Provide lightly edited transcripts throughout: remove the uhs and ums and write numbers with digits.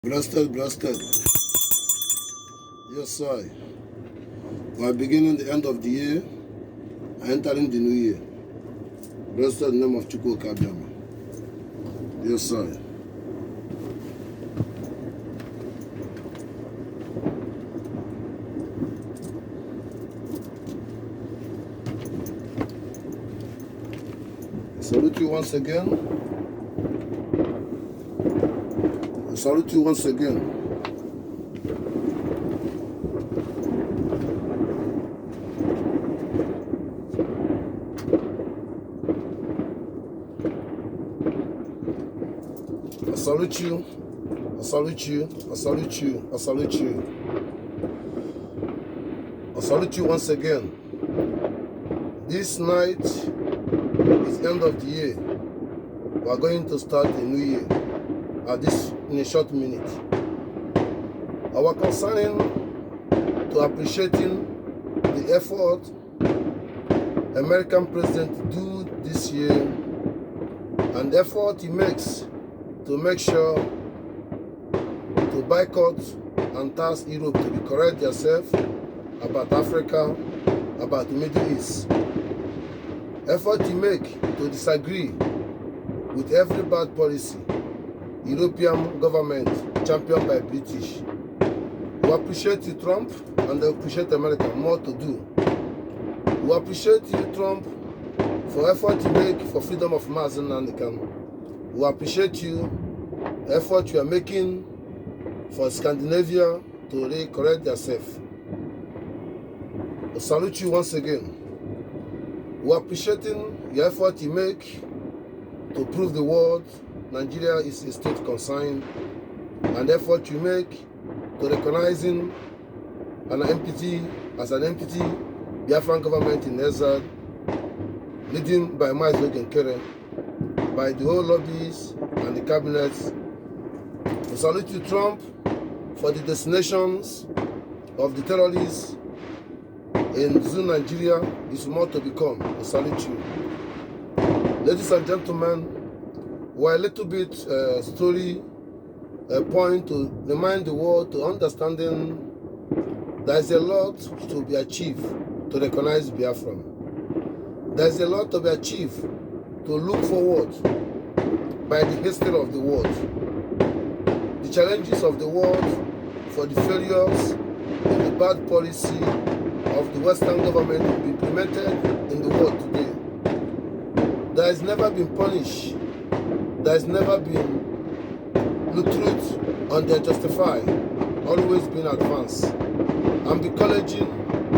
Blessed. Yes, sir. We are beginning the end of the year and entering the new year. Blessed in the name of Chukwu Kabiama. Yes, sir. I salute you once again. I salute you once again. I salute you. I salute you. I salute you. I salute you. I salute you once again. This night is end of the year. We are going to start a new year at this in a short minute. Our concerning to appreciating the effort American president do this year and the effort he makes to make sure to boycott and task Europe to be correct themselves about Africa, about the Middle East. Effort he make to disagree with every bad policy European government championed by British. We appreciate you, Trump, and they appreciate America more to do. We appreciate you, Trump, for effort you make for freedom of mass and Anglican. We appreciate you, effort you are making for Scandinavia to correct themselves. We salute you once again. We are appreciating your effort you make to prove the world Nigeria is a state concerned, and effort you make to recognizing an entity as an entity, Biafran government in exile, leading by Maizog Kere, by the whole lobbies and the cabinets. We salute you, Trump, for the destinations of the terrorists in Zoo, Nigeria is more to become. We salute you. Ladies and gentlemen, we're a little bit story point to remind the world to understanding there is a lot to be achieved to recognize Biafra. There is a lot to be achieved to look forward by the history of the world, the challenges of the world for the failures and the bad policy of the Western government to be implemented in the world today. There has never been punished. There has never been the truth and they justify, always been advanced. And encouraging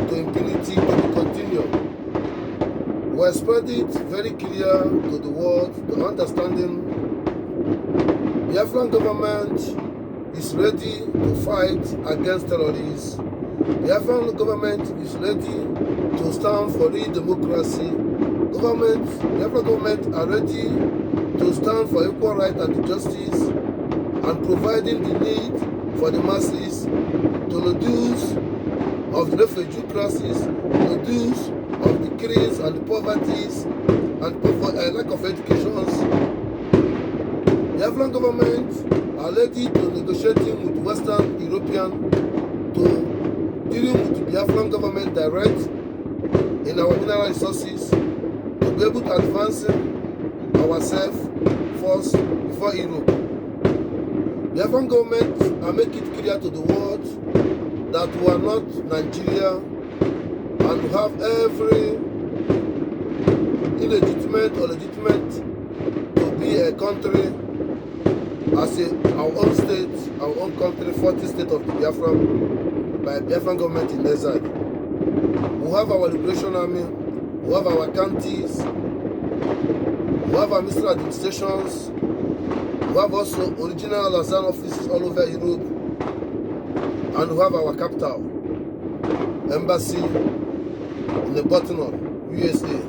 to impunity to continue. We spread it very clear to the world, to understanding the Biafran government is ready to fight against terrorists. The Biafran government is ready to stand for real democracy. The Biafran government are ready to stand for equal right and justice and providing the need for the masses to reduce of the refugee crisis, reduce of the crimes and the poverties and lack of education. The Afghan government are ready to negotiating with Western European to dealing with the Afghan government direct in our mineral resources to be able to advance ourselves first before Europe. The Afghan government are making it clear to the world that we are not Nigeria and we have every illegitimate or legitimate to be a country as our own state, our own country, 40th state of the Biafran by Biafran government in exile. We have our liberation army, we have our counties, we have our ministerial administrations, we have also original Lazan offices all over Europe, and we have our capital, embassy in the Baltimore, USA,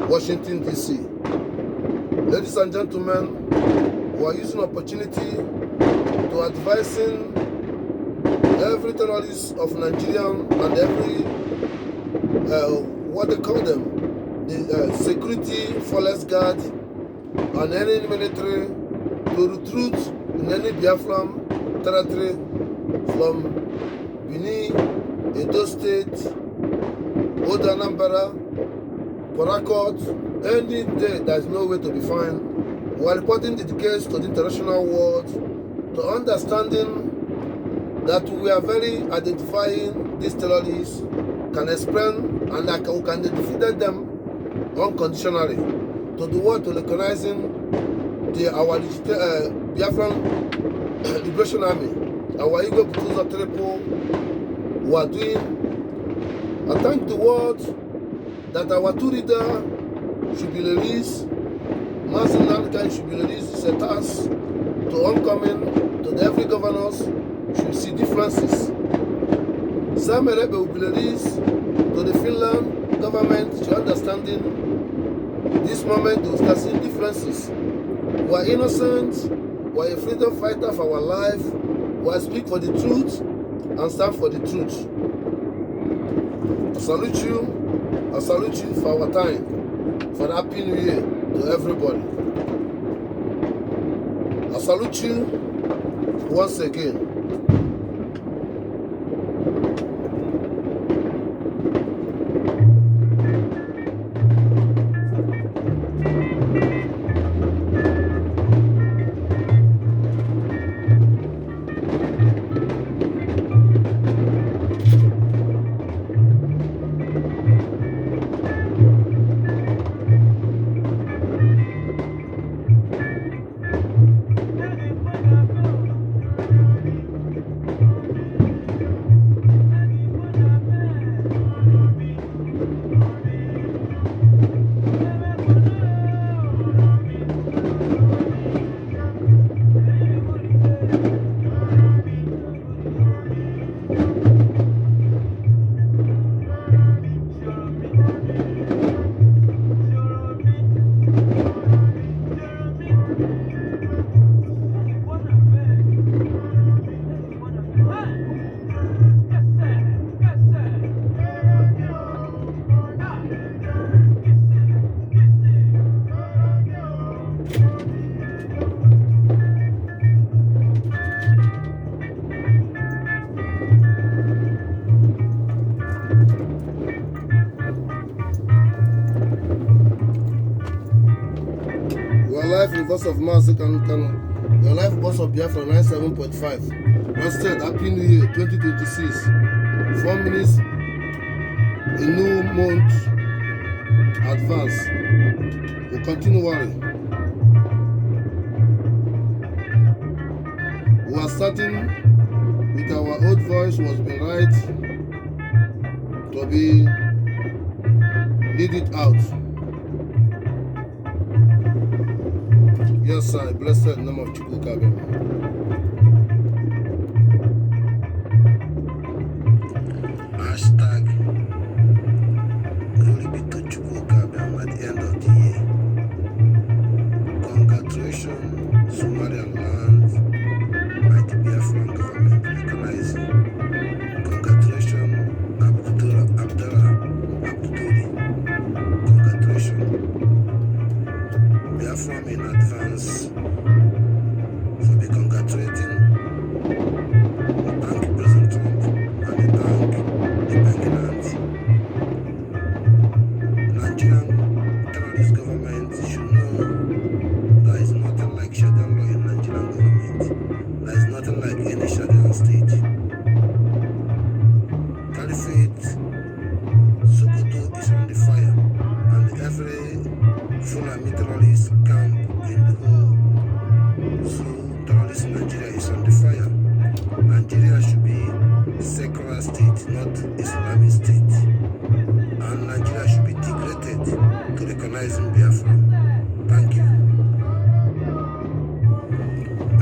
Washington, D.C. Ladies and gentlemen, we are using opportunity to advising every terrorist of Nigeria and every, what they call them, the security forest guard and any military to recruit in any Biafran territory from Benin, Edo State, Old Anambra, Port Harcourt, any day there is no way to be found. We are reporting the case to the international world to understanding that we are very identifying these terrorists, can explain and we can defeat them unconditionally to the world to recognizing our Biafran Liberation Army, our Igbo Butuza Triple, who are doing. I thank the world that our two leaders should be released. Masin Lankan should be released. It's a task to oncoming, to every governors should see differences. Some Erebe will be released to the Finland government to understanding this moment to start seeing differences. We are innocent, we are a freedom fighter for our life, we speak for the truth and stand for the truth. I salute you for our time, for the Happy New Year to everybody. I salute you once again. Voice of Mars, your life voice of Biafra 97.5. Instead, Happy New Year 2026. 4 minutes, a new month advance. We'll continue worrying. We are starting with our old voice was been right to be lead it out. Yes, I blessed the name of Chukwuka. Hashtag glory be to Chukwuka at the end of the year. Congratulations, Somalian land by the Biafran government recognizing. Congratulations, Abdullah. Congratulations. Biafra in advance for the congratulating thank President Trump and the thank the banking hands. Nigerian terrorist government should know there is nothing like Sharia law in Nigerian government. There is nothing like any Sharia state. Caliphate Sokoto is on the fire and every Fulani terrorist camp in the whole terrorist Nigeria is on the fire. Nigeria should be secular state, not Islamic state. And Nigeria should be degraded to recognizing Biafra. Thank you.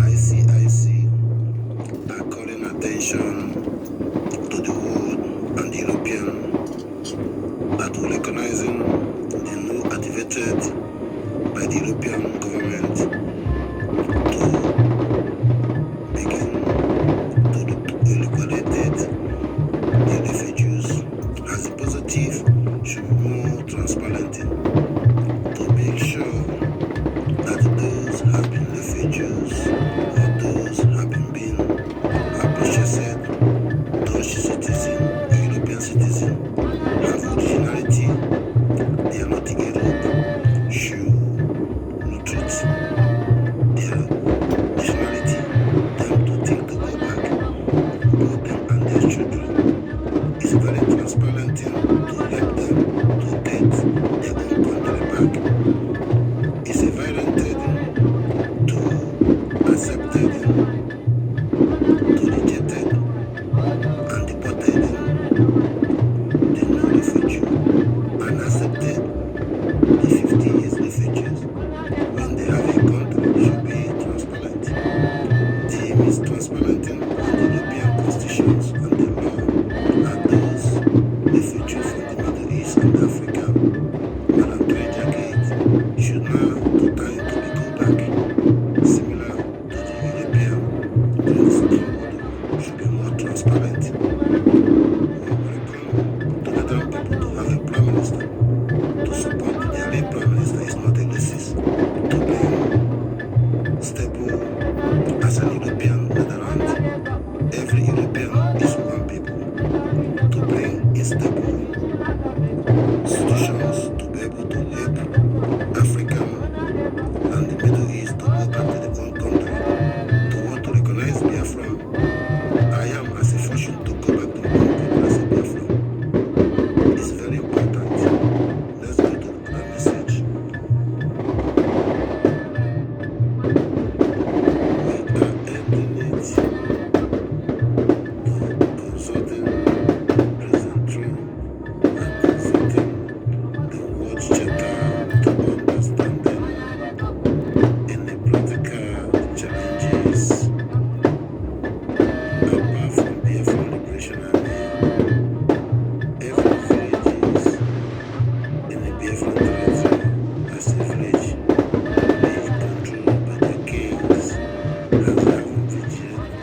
IC are calling attention to the world and the European that will recognizing the new activated by the European government to begin to liquidate the refugees as the positive should be more transparent to make sure that those have been refugees or those being purchased Dutch citizen or European citizen have originality, they are not in Europe, should treat their nationality, them to think to go back, both them and their children. It's a very transparent thing to help them to get their own country back. It's a violent thing to accept them, to reject them, and deported them. The no refugee and accepted the 50 years refugees when they have a country should be transparent. The mistransparenting on the European constitutions and the law are those refugees from the Middle East and Africa and Andrea Jacket should now to time to be go back, similar to the European during the Second World War, should be more transparent. To the people to have a prime minister to support their late prime minister is not a racist. To be stable as an European Netherlands, every European is one people. To bring stable institutions to be able to help African and the Middle East to go back to their own country, to want to recognize Biafra. I am as a fortune to go back to my own country as a Biafra. It's very important. Let's go to another message. We are ending it to consulting President Trump and consulting the world chatter to understanding any practical challenges apart from Biafra Liberation Army. Every villages in the Biafra territory as a village being controlled by the kings and having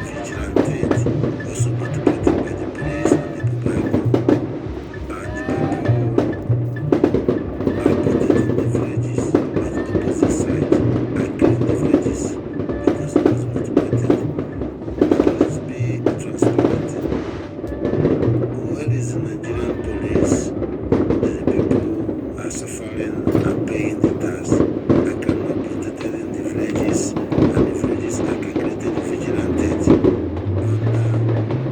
vigilantes also motivated by the police and the Bible. And the people are protecting the villages with opposite side and killing the villages because it was motivated. Let's be transparent. Where is the Nigerian police? The people are suffering and paying the tax and cannot be protected in the villages, and the villages are calculated vigilantes on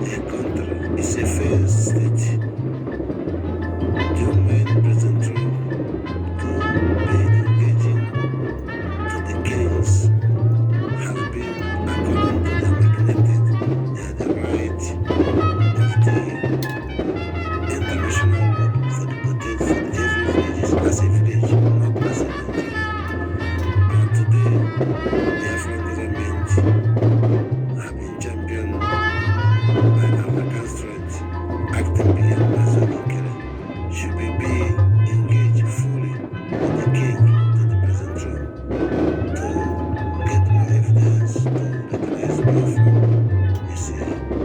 a country. It's a fair state. The main President Trump to be engaging to the kings have been according to them regulated. They are the right of the international law for the protect for every village as a village, not as a Nigeria. And today, the African government have been championed by African strength, acting beyond Mazarikere. Should we be engaged fully with the king to the President Trump to get more evidence to recognize Biafra? It's a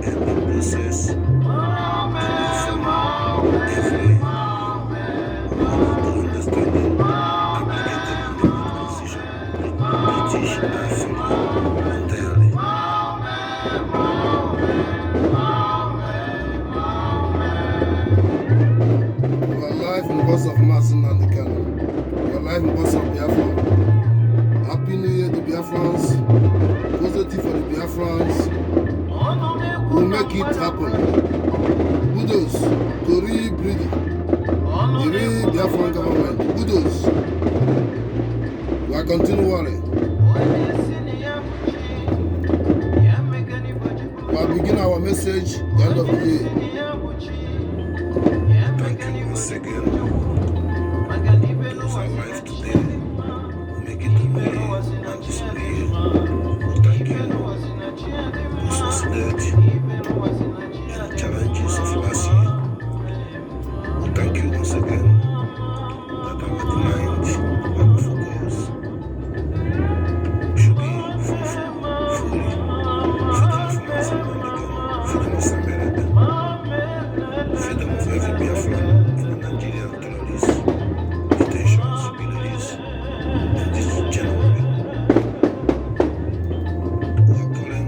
ending process to reform every understanding abrogated in the World Constitution, British and fully entirely. You are live in Boss of Masin and the Canon. You are live in Boss of Biafra. Happy New Year to Biafrans. Positive for the Biafrans. We'll make it happen. Kudos to re-breathing. The real Biafran government. Kudos. We are continuing. We are beginning our message at the end of the year. Thank you once again. Those are live today. Make it to me and this year. Thank you. We succeeded in the challenges of last year. Thank you once again that our mind, our focus should be fully freedom of Masin and the Canon, freedom of America, freedom of every Biafran in the Nigerian terrorists, detentions, villages in this January. We are calling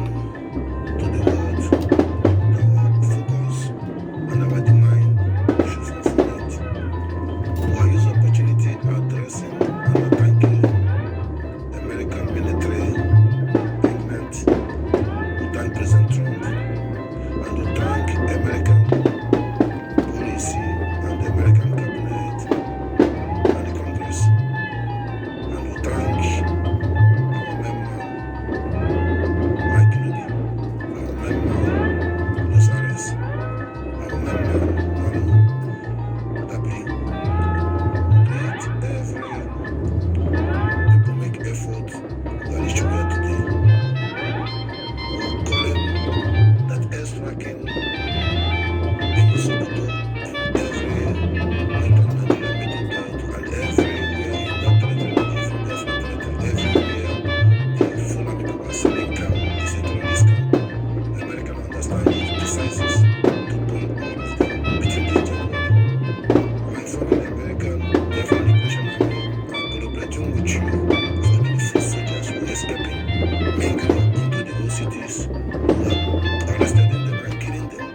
terrorists who are arrested them and killing them.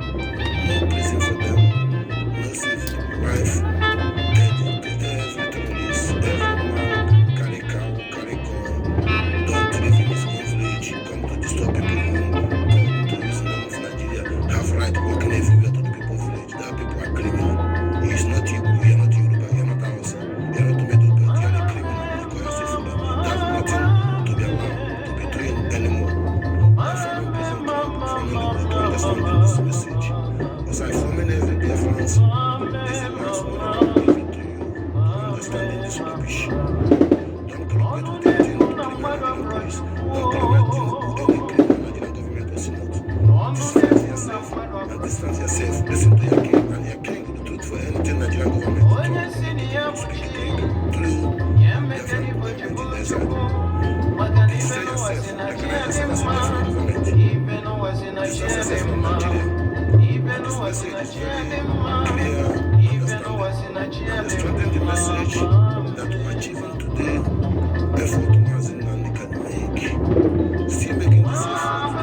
No prison for them, no safe life. Every terrorist, every man carry cow, carry gun, don't live in his own village, come to disturb people home, come to use the name of Nigeria, have right walking everywhere to the people's village. That people are criminal. He is not Igbo, you are not Yoruba, you are not Hausa, you are not Medo, but you are a criminal because you are still Fulani. That's nothing to be allowed to be doing anymore. I'm from President Trump, from the world to understanding this message. Because I forming every difference, this is the last one I will give it to you. Understanding this rubbish. Don't collaborate with anything to criminal Nigerian police. Don't collaborate with any criminal Nigerian government or senate. Distance yourself and distance yourself. Listen to your king and your king will do it for anything Nigerian government will do. Speak through Biafran government in exile. Distance yourself. Recognize yourself as a Biafran government. Distance yourself from Nigeria. And this message is very clear, understanding. Understanding the message that we're achieving today, effort Mazin and can make. Still making this effort,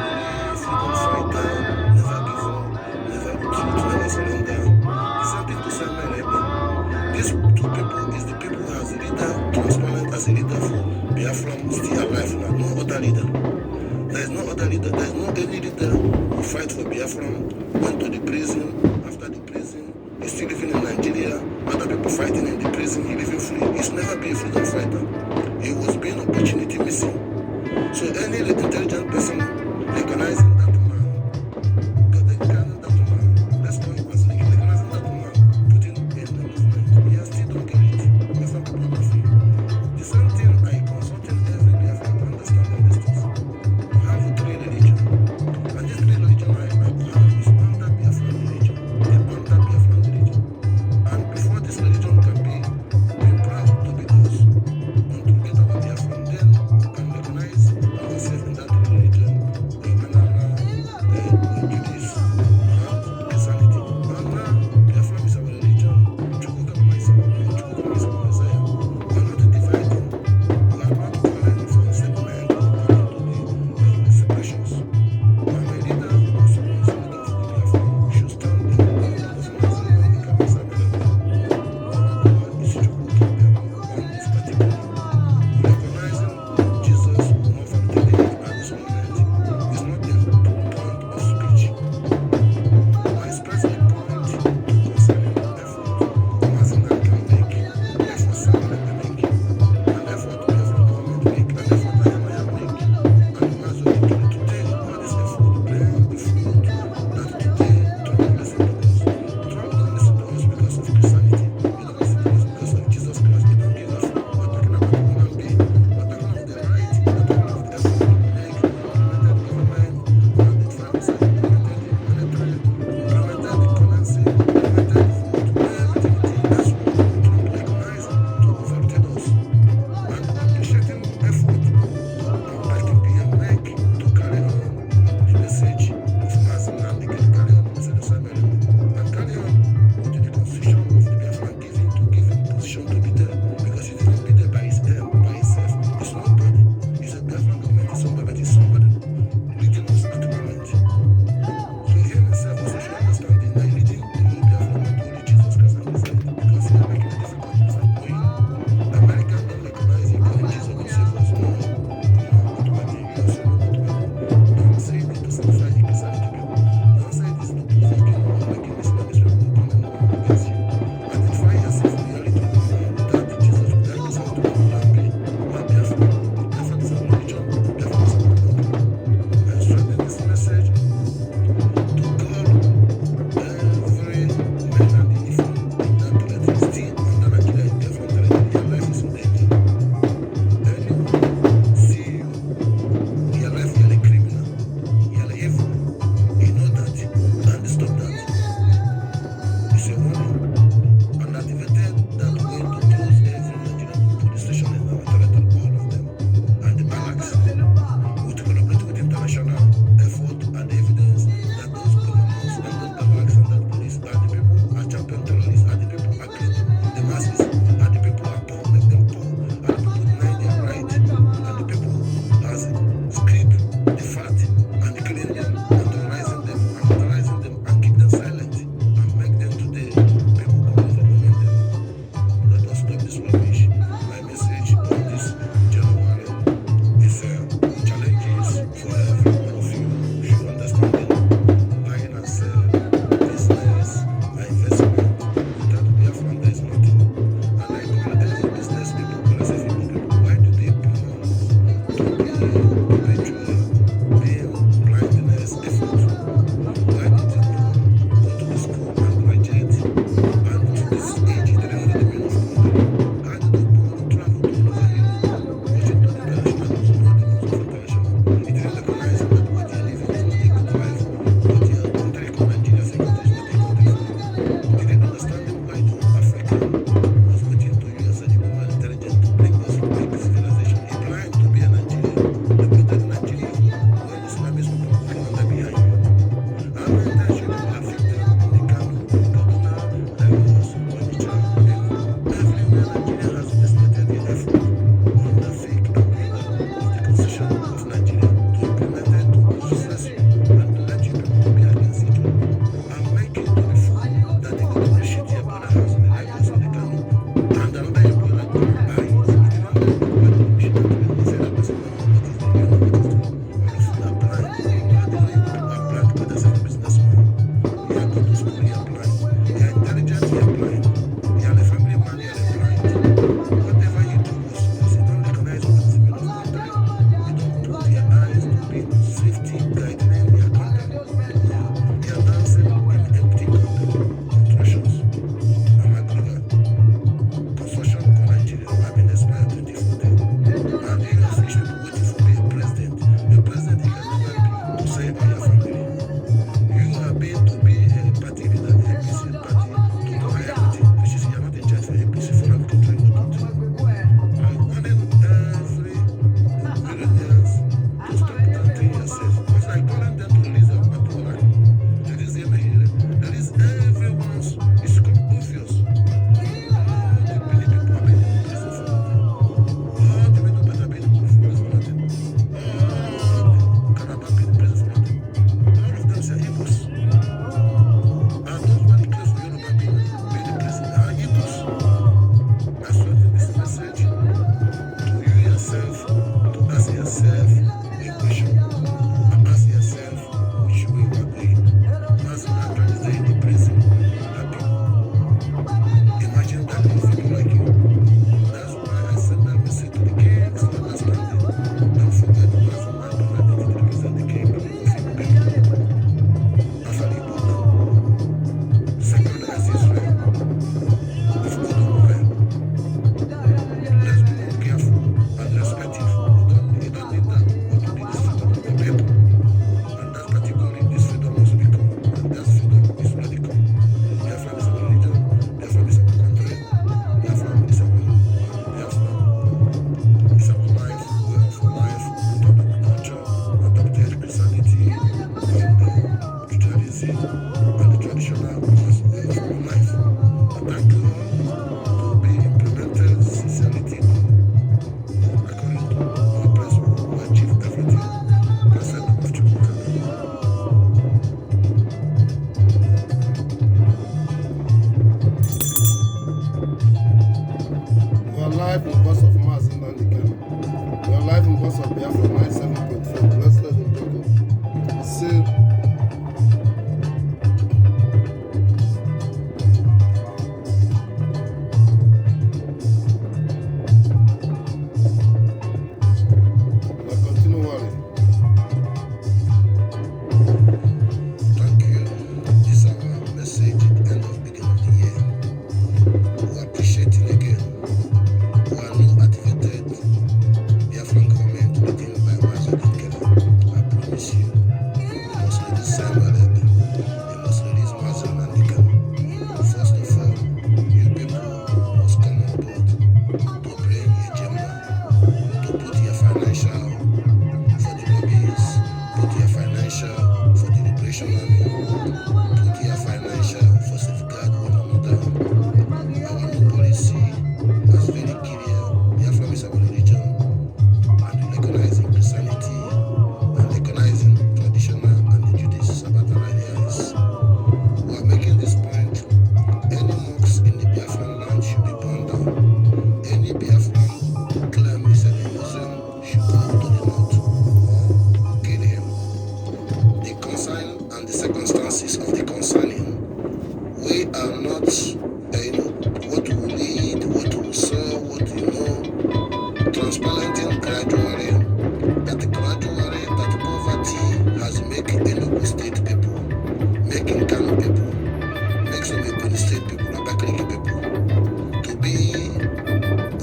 freedom fighter, never give up, never retreat, never surrender. The same thing to Samuel Ebe. These two people is the people who has a leader, transparent as a leader for Biafra, still alive now, no other leader. There is no other leader, there is no any leader who fight for Biafra, went to the prison, after the prison, he's still living in Nigeria, other people fighting in the prison, he living free. He's never been a freedom fighter. He was being opportunity missing. So any intelligent person recognizing that man, got the kind that man, let's call him as recognizing that man, putting in the movement, he still don't get it. That's not pornography. The same thing I consulting every Biafra to understand these things. We have three religions. And this three religion I have is under Biafran religion. The under Biafran religion. And before this religion can be proud to be us, and to get our Biafran, then we can recognize ourselves in that religion, the Menana, the Judaism, and Christianity. And now Biafran is our religion. Chukukama is our Messiah. We are not dividing. We are not calling for segment or calling to the separations. I'm a leader, also a leader of the Biafran. We should stand in the God of Nazareth and the Kamasa Melody. Our God is Chukukama, one is particular. Recognizing Jesus will not validate it at this moment. It's not the point of speech. I express the point concerning effort Mazina can make, effort Samuel can make, an effort Biafran government make, an effort Ayamaya make, and we as well today, all this effort bring the fruit that today Trump listen to us. Trump don't listen to us because of Christianity. He don't listen to us because of Jesus Christ. He don't give us. We're talking about human being. We're talking of the right. We're talking of the effort we make. We implemented government and the tribes. We implemented the military. We implemented the currency. We implemented the food. Everything we did. That's what Trump recognized to validate us. And appreciating effort Acting PM make to carry on the message of Mazin and carry on the message of Samuel and carry on with the constitution of the Biafran giving to give him position to be there because he didn't be there by himself. It's nobody. It's a Biafran government. It's somebody, but it's somebody leading us at the moment. So he himself also should understand that he's leading the whole Biafran, not only Jesus Christ and his head, because he are making a difficult without knowing. American don't recognize him calling Jesus will save us. No. Don't say it to satisfy the Christianity people. Don't say this to provoking or making this people come on against you. Identify yourself in reality that the Jesus will die yourself to come and be. Not Biafra. Biafra is our religion. Biafra is our God. And strengthen this message to call every man and uniform that territory still under Nigeria is Biafran territory. Their life is in danger. Anyone see you, your life, you're a criminal, you're evil, you know that, and stop that. It's a warning, and activated that we're going to close every Nigerian police station in our territory, all of them, and the barracks, we will collaborate with international effort and once, it's become obvious. All the many people have been in prison for nothing. All the widow have been in prison for nothing. All the Calabar been in prison for nothing. All of them are Igbos. And those who are declared for Yoruba being in prison are Igbos. I'm sending this message to you yourself, to ask yourself a question. Ask yourself which way we are going. As Biafra is there in the prison, happy. Imagine that many people like you. That's why I send that message to the kings to understand it. Don't forget where from my identity to represent the king of Igbo people. As an Igbo man, sacred as Israel, of Odomore. Let's be more careful and respectful. You don't need that. What you need is freedom of the people. And that category, this freedom must become. And that freedom is radical. Biafra is our religion. Biafra is our country. Biafra is our life, way of life, rooted on culture, adopted Christianity, and Judaism, and the traditional way of our life. And thank you all to be implemented sincerity according to our principle who achieve everything. Blessed name of Chukwuka. We are live in Bus of Mars in Nandikana. We are live in Bus of Biafra 97.4. Blessed and broken. See, we'll continue worrying. Thank you. This is our message at the end of beginning of the year. We are appreciating again. We are now activated Biafran government within by Mazda Kela. I promise you, we must release Samuel Ebe. We must release Mazda Nandika. First of all, you people must come on board to bring a gem to put your financial for the lobbies, put your financial for the liberation army, put your financial for safeguard one another. Our new policy was very clear. Biafra is our religion, and recognizing Christianity and recognizing traditional and the Judaism Sabbatal ideas. We are making this point. Any mosques in the Biafran land should be burned down. Any Biafran claim is a Muslim should go to the north or kill him. The concern and the circumstances of the concerning, we are not, what we lead, what we saw, what we know, transparenting gradually, that poverty has made Enugu state people, making Kano people, make some Ebonyi state people, Abakaliki people, to be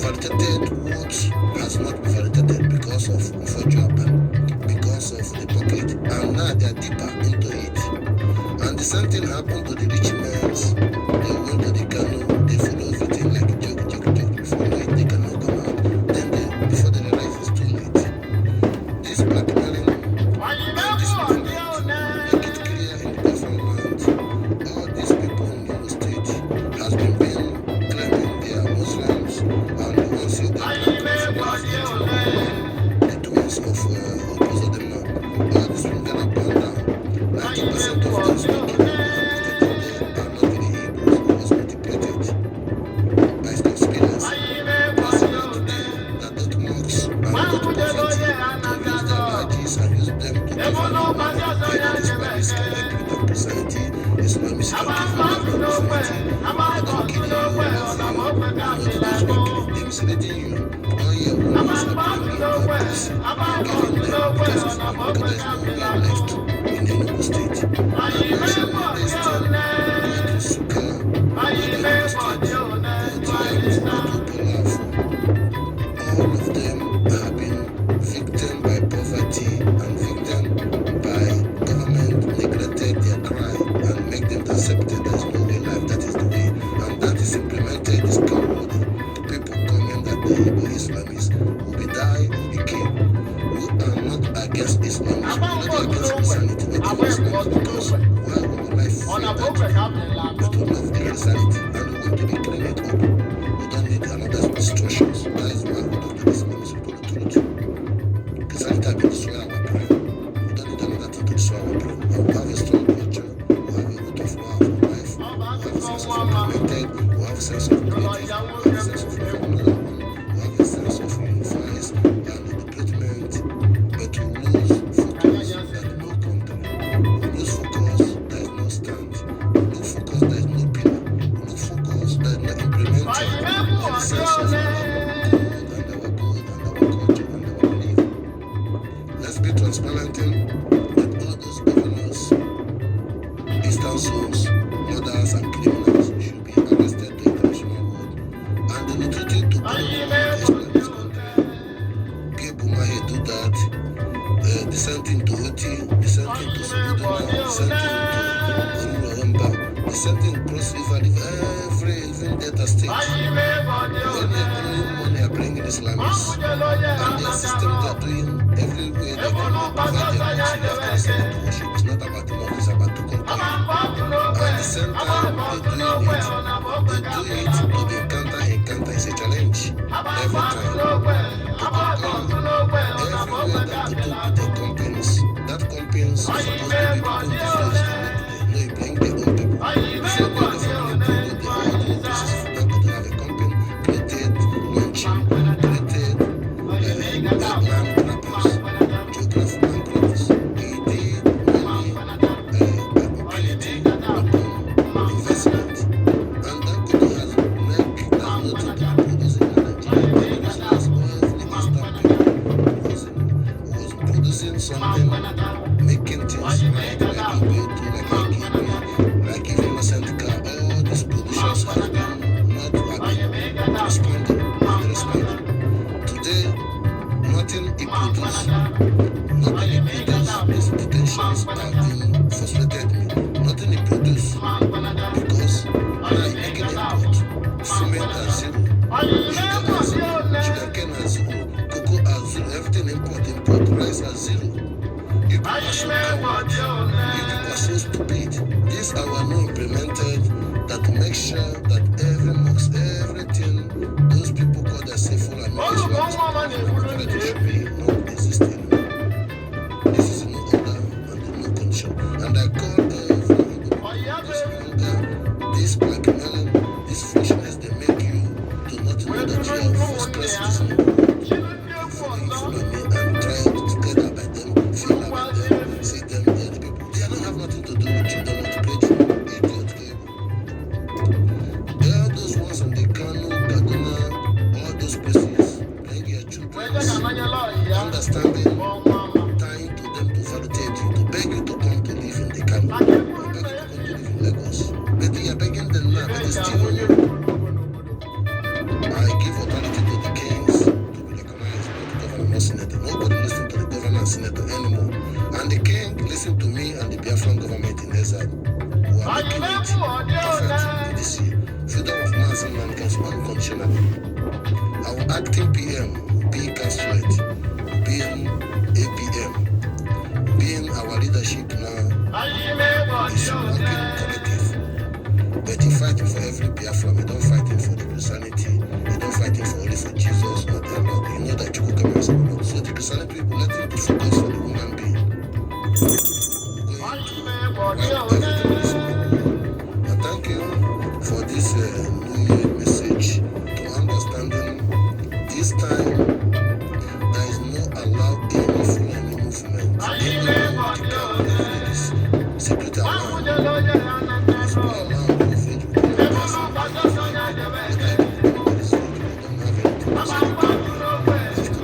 validated what has not been validated because of Unfortunate, because of the pocket, and now they are deeper into it. And the same thing happened to the rich men. They went to the Kano, they follow everything like joke. Before night, they cannot come out. Then before they realize it's too late. This blackmailing and this movement, make it clear in the Biafran land. All these people in Imo State has been claiming they are Muslims, and the ones who are the twins of Opposodema. All these people gonna burn down. 90% of those people are not really Igbos who was multiplied by conspiracy. President today that don't mocks and go to poverty to use their badges and use them to give this Spanish connect with Christianity, Islamic can give them Christianity. I don't kill you, love you, to those who are killing them, misleading you. Oh yeah, women are being policy, giving them because there's no way left in Enugu State. And mention they still go to Suka, go to Enugu State, go to all of them have been victim by poverty and victim by government neglected their cry and make them accept that there's no way life, that is the way. And that is implemented, is called people coming that the Igbo Islamists will be die, will be killed. We are not against Islam, we are not against Christianity, but Islamists because why our life free energy, but we love the Christianity and we want to be clean it up. We don't need another instructions. That is why we don't do this ministry to the truth. Christianity has been destroying our brain. We don't need another thing to destroy our brain. And we have a strong culture, we have a root of love for life, we have a sense of implemented, we have a sense of creative, we have a sense of loving another one, we have a sense of unifies and development, but we lose focus that no country. We lose focus, there is no stand. We lose focus, there is no pillar. We lose focus, there is no implementing the sense of our good and our culture and our belief. Let's be transparent that all those governors, Eastern souls, murders and criminals should be arrested to international court. And the neutrality to bring explain this country. Bumahe do that, dissenting to Oti, dissenting to Sobodona, dissenting to Orumawamba, dissenting Cross River, even Delta State. When they're borrowing money, are bringing Islamists. And their system they're doing everywhere they can provide their mosque, you have to send it to worship. It's not about the mosque, it's about to conquer you. And at the same time, they do it to be encounter is a challenge every time. To conquer everywhere that to do with the companies. That companies are supposed to be people in the village to work there. No, you bring their own people. If you're going to family, bring the all the places for them to have a company created, launching, created, land grabbers, geographic land grabbers. He did many impunity upon investment. And that company has nothing to produce in Nigeria. It was last oil for the Eastern people. Was producing something, making things right, like Igbo, like even Innocent Car. All these productions have been not responding. Today, nothing he produced, his detentions have been frustrated me. Nothing he produced because now he's making import, cement and zero, sugar and zero, sugarcane and zero, cocoa and zero, everything import, rice and zero. You people are so coward, you people are so stupid. These are not implemented that to make sure that everything those people call themselves full and should be not exist anymore. This is no order and no condition. And I call this hunger, this blackmailing, this foolishness they make you to not know that you are first class citizen. You follow me and try to get out by them, feel about them, see them, they're the people. They don't have nothing to do with you, they want to play you. All those ones on the Kano, Kaduna, all those places, bring your children, understanding, tying to them to validate you, to beg you to come to live in the Kano, and beg you to come to live in Lagos. But they are begging them now, but they still on you. I give authority to the kings to be recognized by the governor, not senator. Nobody listens to the governor and senator anymore. And the king listen to me and the Biafran government in exile, who are making it perfect this year. Freedom of mass and mankind unconditionally. Our acting PM, being cancelled, being APM, being our leadership now, is working collective. But he fighting for every Biafra. We don't fighting for the Christianity. We don't fighting for only for Jesus or their Lord. You know that you will come and say, Lord. So the Christianity people, let him to focus for the human being. Going to everything this week. I thank you for this New Year message to understanding this time there is no allowed any Fulani movement anywhere to come in this secret alarm. If we allow the village with the person, but I don't know this village, we don't have anything to say. We have to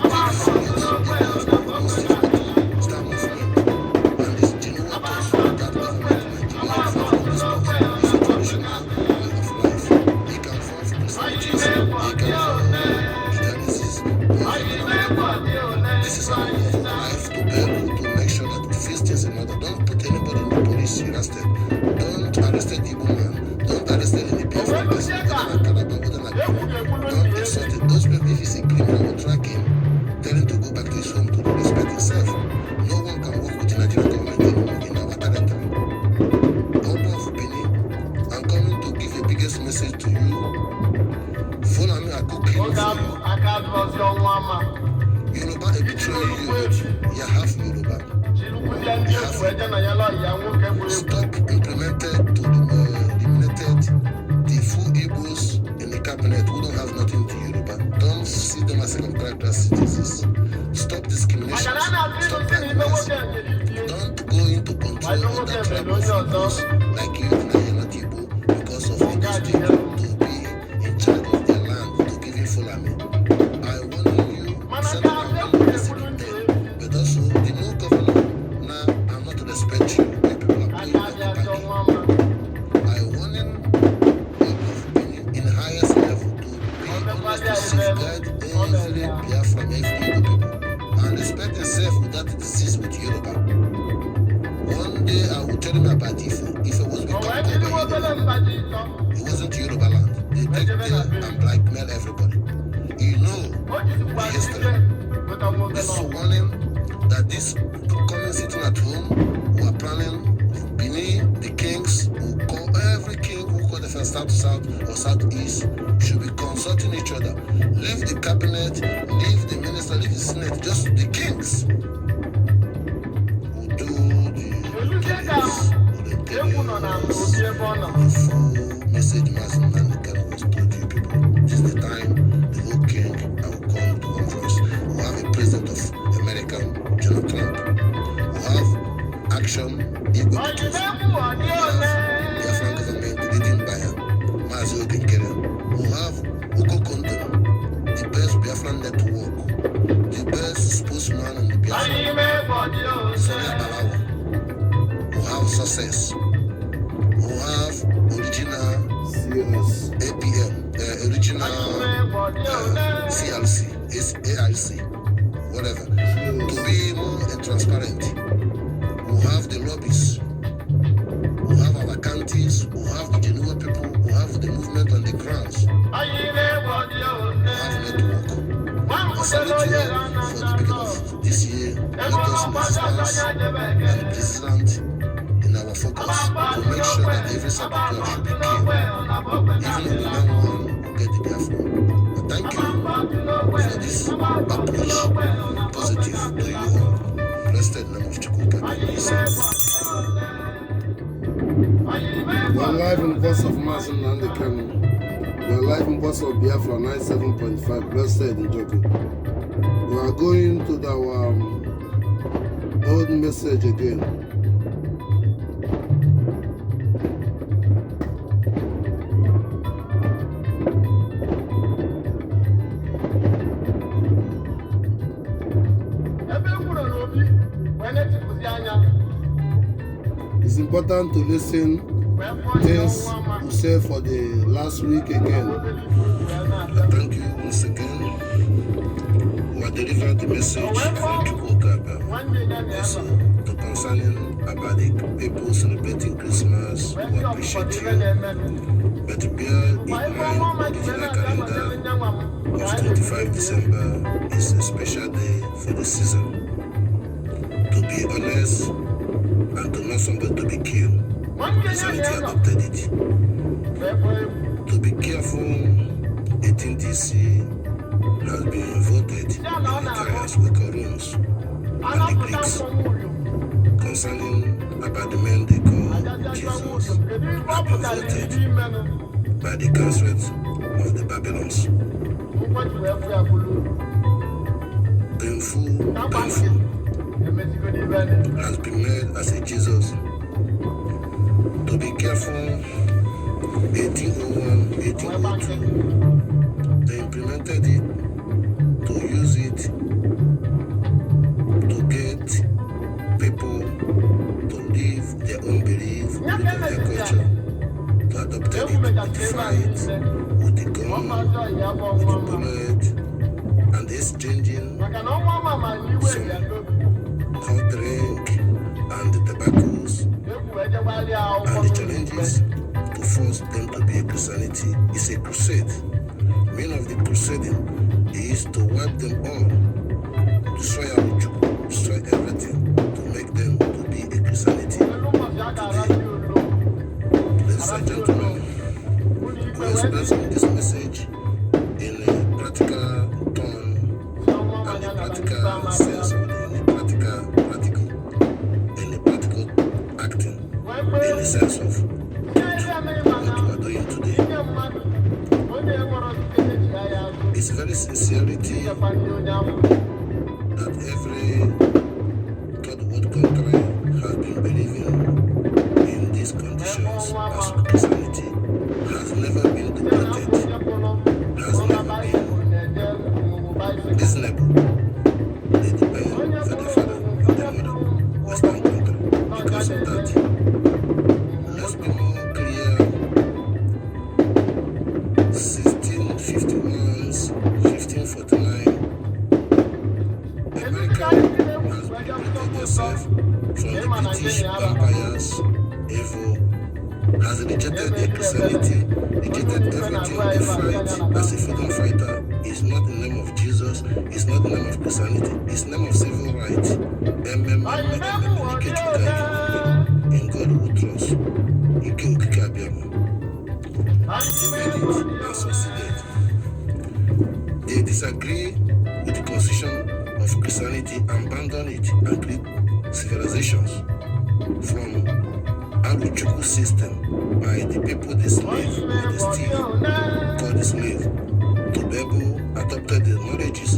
take serious enough, most important, start movement. And this generators for that government, Yoruba a betray you with you half Yoruba. Stop implemented to eliminated the full Igbos in the cabinet who don't have nothing to Yoruba. Don't see them as second class citizens. Stop discrimination. Stop blackmailing. Don't go into control of the tribe of Igbos like you and I are not Igbo because of Igbo state to be in charge of their land to give you full army. I warn you, send them one president there. But also, the new governor, now I'm not to respect you. The people are playing your company. I warn you in the highest level to be honest to safeguard every Biafra, every Igbo people. And respect yourself without disease with Yoruba. One day I will tell him about Ife. Ife was become by Yoruba. It wasn't Yoruba land. They take there and blackmail everybody. You know the history. This is a warning that this coming sitting at home who are planning beneath the kings who call every king who call the first south or southeast should be consulting each other. Leave the cabinet, leave the minister, leave the senate, just the kings who do the killings, who the full message massing and the kind was told to you people. This is the time the whole king I will call to conference. We have a president of America, Donald Trump. We have action equal to we have Biafran government leading by Mazi Obinkere. We have Oko Kondom, the best Biafran network, the best spokesman on the Biafran, Sonia Balawa. We have success. We have original APM, original CLC, AIC, whatever. To be more transparent, we have the lobbies, we have our counties, we have the Geneva people, we have the movement on the grounds, we have network. I salute you all for the beginning of this year. Let us resistance and president in our focus to make sure that every saboteur should be killed. Even the man one will get the Biafra. But thank you for this approach. Positive to you all. Blessed name of Chukwuka. We are live in voice of Mazin and the Kanu. We are live in voice of Biafra 97.5. Blessed in Joku. We are going to our old message again. It's important to listen things we said for the last week again. Thank you once again. We are delivering the message from Chukwuka also to concerning about the people celebrating Christmas. We appreciate you. But bear in mind the original calendar of 25 December is a special day for the season. To be honest and to not somebody to be killed. Insanity adopted it. To be careful, 18 DC has been voted in Nicaria's Wake rooms and the Greeks concerning about the men they call Jesus have been voted by the councils of the Babylons. Painful has been made as a Jesus. To be careful, 1801, 1802, they implemented it to use it to get people to live their own belief, live their culture, to adopt it, to fight with the gun, with the bullet, and exchanging some hot drink and the tobaccos and the challenges to force them to be a Christianity is a crusade. The meaning of the crusading is to wipe them all, destroy our Chukwu, destroy everything, to make them to be a Christianity today. Ladies and gentlemen, we express this message in a practical in the sense of what we are doing today. It's very sincerity that every third world country has been believing in these conditions as Christianity has never been dictated, has never been reasonable. They depend for the father and the mother, Western country. Because of that, let's be more clear. 1651s, 1549, America has liberated itself from the British Empire's evil, has rejected their Christianity, rejected everything. They fight as a freedom fighter. It's not the name of Jesus, it's not the name of Christianity, it's the name of civil rights. In God we trust. They made it and succeeded. They disagree with the constitution of Christianity, abandon it, and create civilizations from Aluchuku system by the people they slave or they steal, called the slave. Tobago adopted the marriages.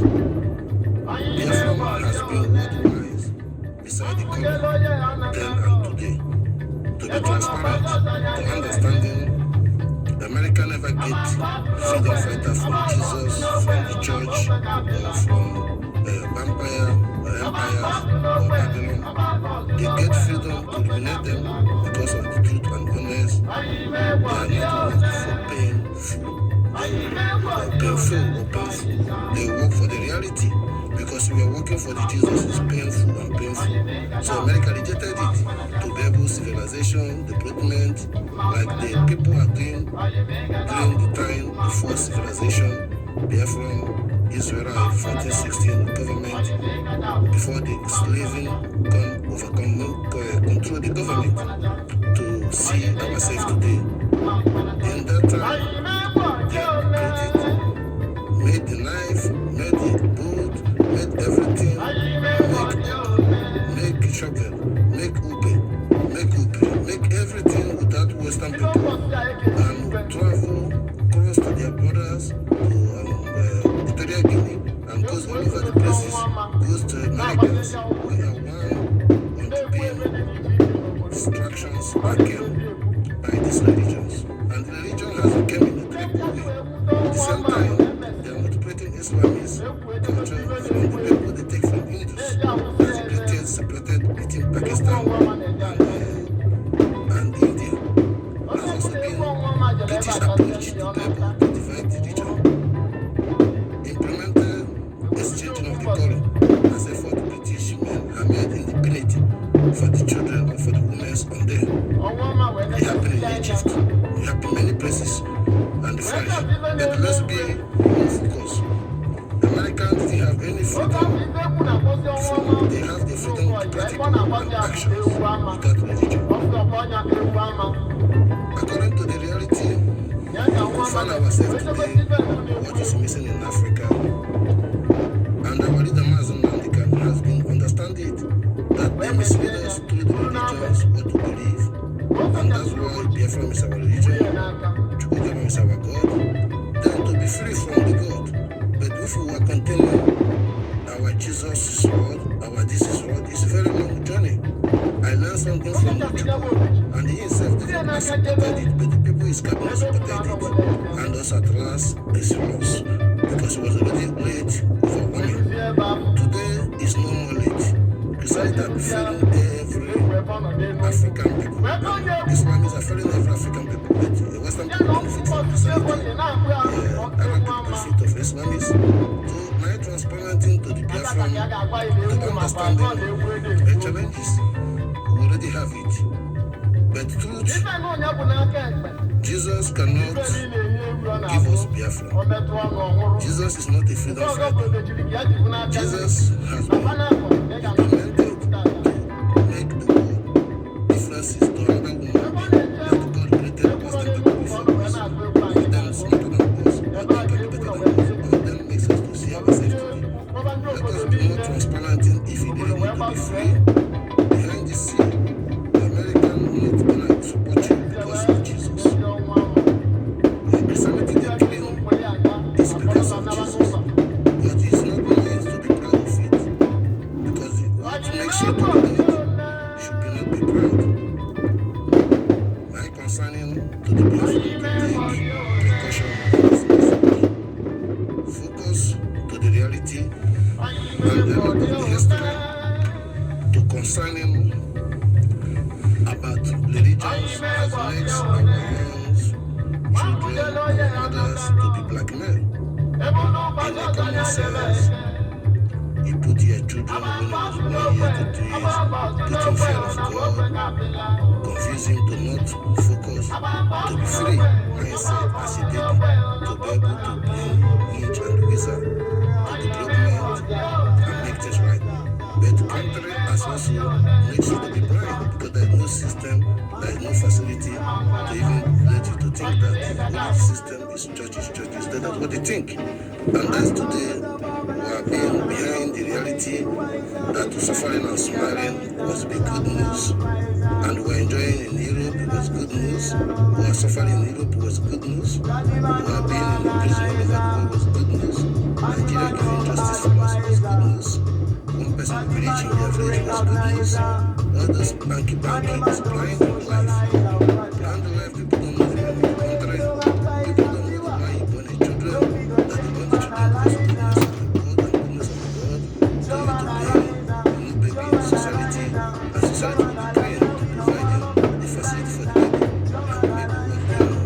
Biafra has been worldwide beside the common then and today. To be transparent, to understanding, America never get freedom fighter from Jesus, from the church, or from empires or Babylon. They get freedom to eliminate them because of the truth and honest. They are not working for painful or painful. They work for the reality, because we are working for the Jesus is painful and painful. So America rejected it to be able civilization, development, like the people are doing during the time before civilization, Biafra, Israel, 1416 government, before the slaving control the government to see ourselves today. In that time, they created, made the knife, made the boot, made everything, make shovel, make make everything without Western people, and travel across to their borders to Equatorial Guinea and goes all over the places, goes to Americans. We are one on the being distractions again by these religions, and the religion has become in a triple way. At the same time, they are multiplicating Islamist culture from the people they take from Hindus, as the British separated between Pakistan and India. Has also been British approach to Bible to divide the region. Implemented exchanging of the color as if for the British men have made independence for the children and for the women on there. It happened in Egypt, it happened in many places, and the French. But let's be more focused. The Americans didn't have any freedom. They have the freedom to practice and actions without religion. According to the reality, we find ourselves today what is missing in Africa. And our leader Mazin Nandikan has been understanding it, that they mislead us through the religions, what to believe. And that's why Biafra is our religion, Chukudama is our God. Then to be free from the God. But if we are continuing our Jesus Lord, our this is Lord, it's a very long journey. I learned something from Chukwu, and he himself didn't supported it, but the people his cabinet supported it. And us at last is lost, because it was already late for women. Today is no more late. Christianity are failing every African people. Islamists are failing every African people, but the Western people benefit from Christianity. Arab people benefit of Islamists. So my transparenting to the Biafran, to understanding the challenges, we already have it. But truth, Jesus cannot give us Biafra. Jesus is not a freedom fighter. Jesus has been implemented to make the world differences to another woman that God created Western people before us. All them smarter than us, all them can be better than us, all them makes us to see ourselves today. Let us be more transparent if we really need to be free. Behind the scene, the American not concerning to the Biafran to take precaution against mislead. Focus to the reality and the history to concerning about religions as makes our young children, our mothers to be blackmailed. In a common sense, you put your children when it was 1 year to 2 years, put in fear of God, confuse him to not focus, to be free mindset as a baby, to be able to bring inch and razor to development and make things right. But the country has also makes you to be blind because there is no system, there is no facility to even let you to think that only the system is churches. That's what they think. And that's today we are being behind the reality that suffering and smiling was be good news. And we're enjoying in Europe, it was good news. We are suffering in Europe, it was good news. We are being in prison all over the world, was good news. Nigeria giving justice for us was good news. One person will be rich in their village was good news. All those banky is blind life. Blind life, people don't know the meaning of the country. People don't know the why you born a children, that they born the children because of goodness of the God and goodness of the God. To you to bring a new baby in society, and society will be praying to provide him the facility for the baby. And the baby was born,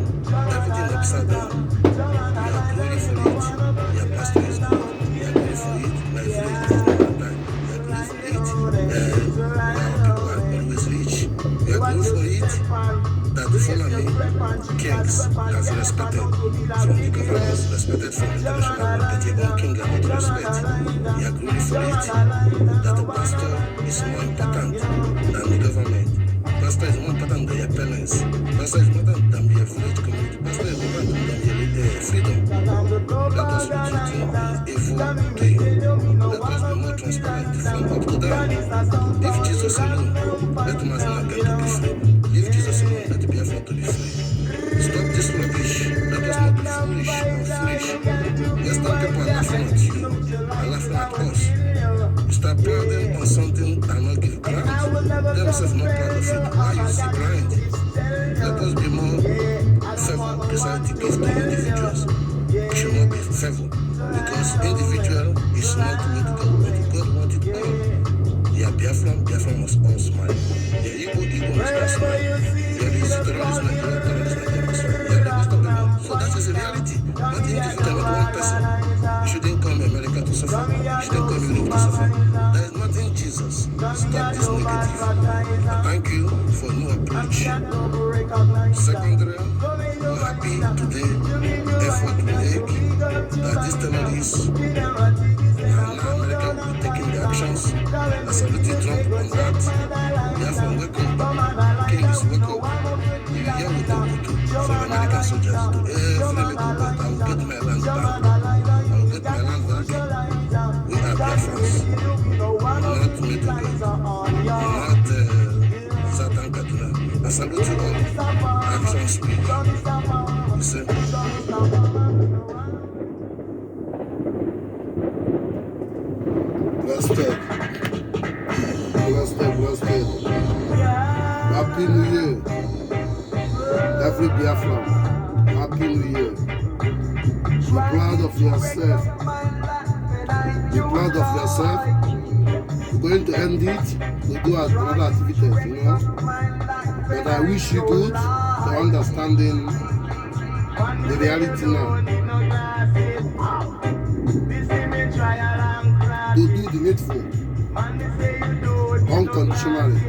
everything upside down. You are glory for it. Your pastor is good. You are glory for it. My village there is no one die. You are glory for it. Our people are always rich. You are glory for it. That the follow kings has respected from the government, respected from the international world, but your own king are not respect. You are glory for it. That the pastor is more important than the government. Pastor is more important than your parents. Pastor is more important than your village community. Pastor is more important than your freedom. Let us be treating evil doing. Let us be more transparent from up to down. Leave Jesus alone. Let us not get to be free. Leave Jesus alone. Let the Biafra to be free. Stop this rubbish. Let us not be foolish and foolish. Western people are laughing at you, are laughing at us. You start planning on something and not give ground. Themselves not proud of it. Why you see blind? Let us be more favor beside the gift to individuals. We should not be favor because individual is not what God wanted. God wanted all. Yeah, Biafra must all smile. Yeah, Igbo must all smile. Yeah, the terrorist Nigeria must smile. Yeah, the Western people. So that is the reality. Not individual, not one person. You shouldn't come America to suffer. You shouldn't come Europe to suffer. There is nothing Jesus. Stop this negative. Thank you for no approach. Secondary, we're happy today. Effort we make that these terrorists and America will be taking the actions. I salute Trump on that. Biafra, wake up. Kings, wake up. You hear what they will do from American soldiers to every little bit. I will get my land back. I will get my land back. We are Biafrans. Not middle belt. Not Satan Kaduna. I salute you all. Action speak. Listen. Blessed. Happy New Year. Every Biafran. Happy New Year. Be proud of yourself. Be proud of yourself. We're going to end it. We'll do another activities, you know. But I wish you good for understanding the reality now. To do the needful unconditionally.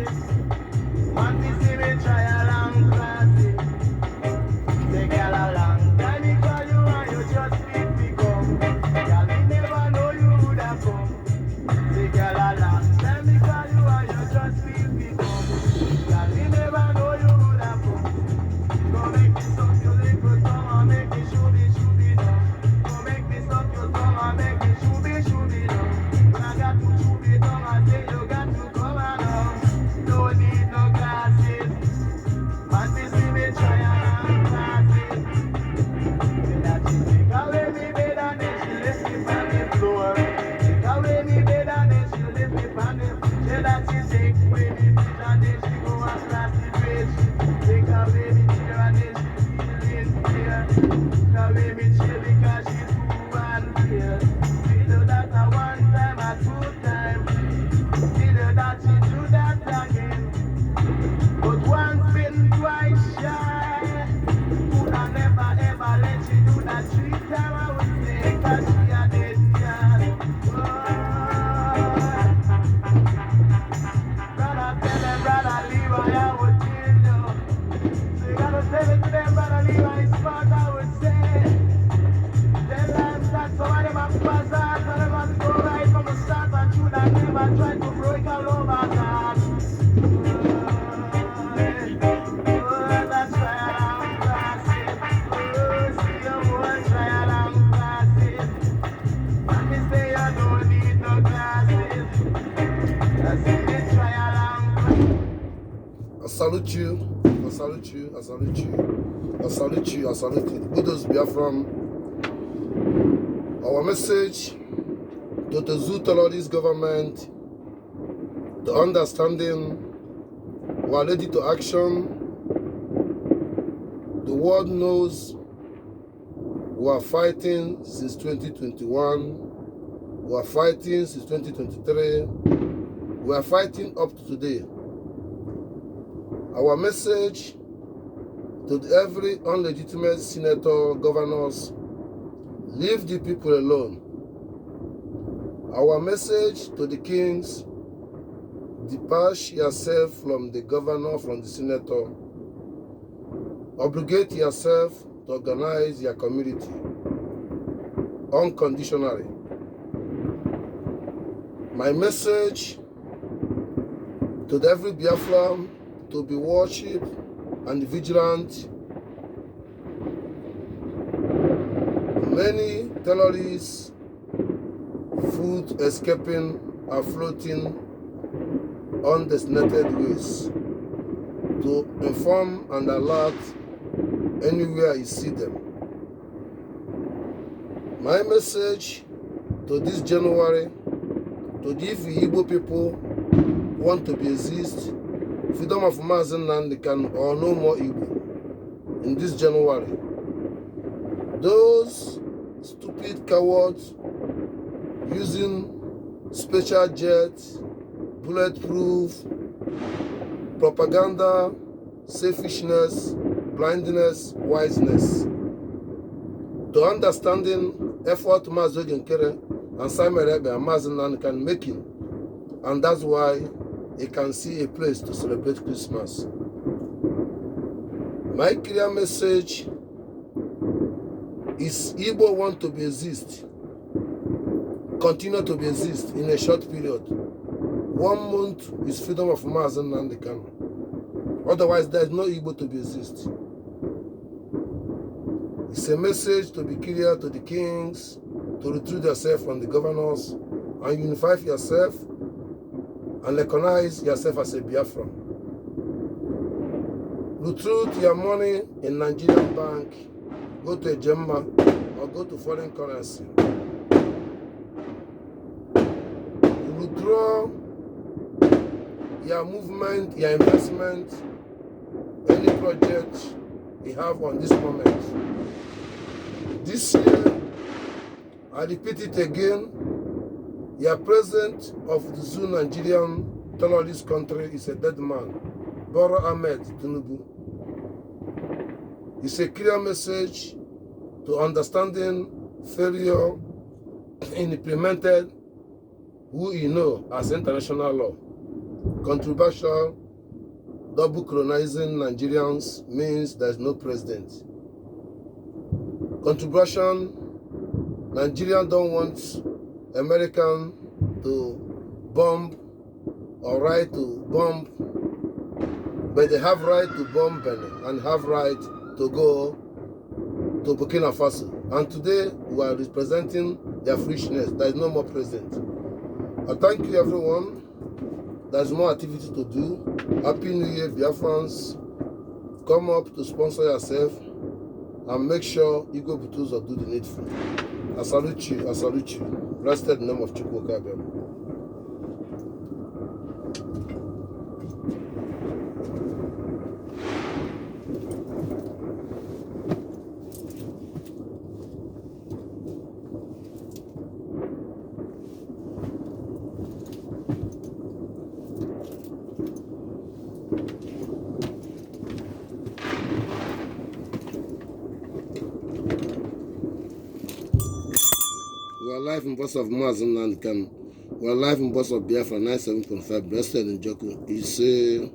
I salute you, I salute you, I salute you, I salute you, I salute you. Kudos Biafra. Our message to the zoo terrorist government, the understanding, we are ready to action. The world knows we are fighting since 2021, we are fighting since 2023, we are fighting up to today. Our message to every unlegitimate senator, governors, leave the people alone. Our message to the kings, detach yourself from the governor, from the senator. Obligate yourself to organize your community unconditionally. My message to every Biafra, to be worship and vigilant. Many terrorists, food escaping, are floating on designated ways to inform and alert anywhere you see them. My message to this January, to the Igbo people want to be exist, freedom of Mazen and they can or no more Igbo in this January. Those stupid cowards using special jets, bulletproof, propaganda, selfishness, blindness, wiseness. To understanding effort Mazen Kere and Simon Rebe and Mazen can make it. And that's why he can see a place to celebrate Christmas. My clear message is Igbo want to be exist, continue to be exist in a short period. 1 month is freedom of Mazen and the Kano. Otherwise, there is no Igbo to be exist. It's a message to be clear to the kings, to retrieve yourself from the governors, and unify yourself and recognize yourself as a Biafra. Retrieve your money in Nigerian bank, go to a Gemma, or go to foreign currency. Withdraw your movement, your investment, any project you have on this moment. This year, I repeat it again, your president of the zoo Nigerian terrorist country is a dead man, Bola Ahmed Tinubu. It's a clear message to understanding failure in implemented who you know as international law. Controversial, double colonizing Nigerians means there's no president. Contribution, Nigerians don't want American to bomb or right to bomb, but they have right to bomb Benin and have right to go to Burkina Faso. And today we are representing their foolishness. There is no more president. I thank you everyone. There's more activity to do. Happy New Year, Biafrans. Come up to sponsor yourself and make sure Igbo Butuzo do the needful. I salute you, I salute you. Blessed in the name of Chukwuka. We are live in boss of Mazen and we are live in boss of Biafra 97.5. Blessed in Joku. You say